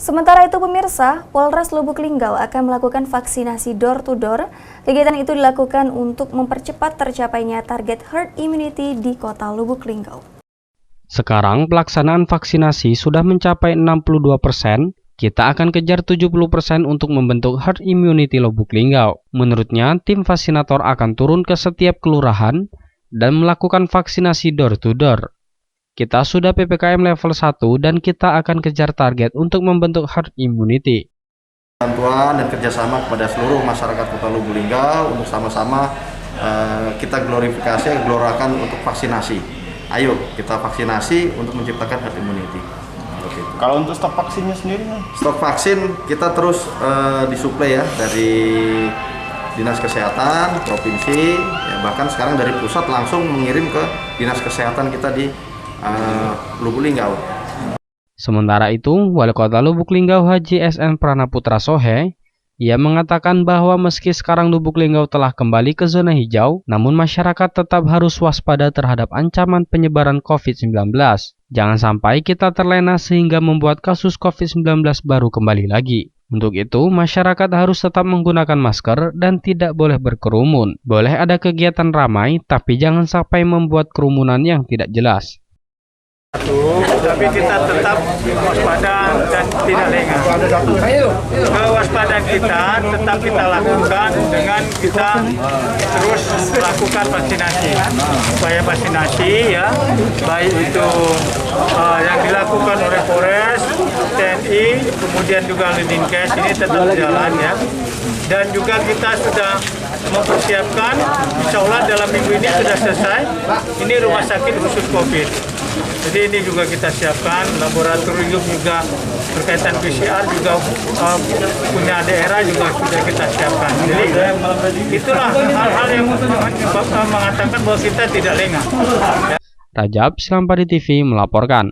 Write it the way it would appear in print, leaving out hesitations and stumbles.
Sementara itu pemirsa, Polres Lubuk Linggau akan melakukan vaksinasi door-to-door. Kegiatan itu dilakukan untuk mempercepat tercapainya target herd immunity di kota Lubuk Linggau. Sekarang pelaksanaan vaksinasi sudah mencapai 62%, kita akan kejar 70% untuk membentuk herd immunity Lubuk Linggau. Menurutnya, tim vaksinator akan turun ke setiap kelurahan dan melakukan vaksinasi door-to-door. Kita sudah PPKM level 1 dan kita akan kejar target untuk membentuk herd immunity. Bantuan dan kerjasama kepada seluruh masyarakat Kota Lubuk Linggau untuk sama-sama kita gelorakan untuk vaksinasi. Ayo kita vaksinasi untuk menciptakan herd immunity. Kalau untuk stok vaksinnya sendiri? Stok vaksin kita terus disuplai ya dari Dinas Kesehatan Provinsi, ya, bahkan sekarang dari pusat langsung mengirim ke Dinas Kesehatan kita di Lubuk Linggau. Sementara itu, Wali Kota Lubuk Linggau Haji SN Pranaputra Sohe, ia mengatakan bahwa meski sekarang Lubuk Linggau telah kembali ke zona hijau, namun masyarakat tetap harus waspada terhadap ancaman penyebaran COVID-19. Jangan sampai kita terlena sehingga membuat kasus COVID-19 baru kembali lagi. Untuk itu, masyarakat harus tetap menggunakan masker dan tidak boleh berkerumun. Boleh ada kegiatan ramai, tapi jangan sampai membuat kerumunan yang tidak jelas. Tapi kita tetap waspada dan tidak lengah. Kewaspadaan kita tetap kita lakukan dengan kita terus melakukan vaksinasi. Supaya vaksinasi ya, baik itu yang dilakukan oleh Polres, TNI, kemudian juga Lidinkes ini tetap jalan ya. Dan juga kita sudah mempersiapkan, insya Allah dalam minggu ini sudah selesai. Ini rumah sakit khusus COVID. Jadi ini juga kita siapkan, laboratorium juga berkaitan PCR juga punya daerah juga sudah kita siapkan. Jadi itulah hal-hal yang mengatakan bahwa kita tidak lengah. Rajab Slampadi TV melaporkan.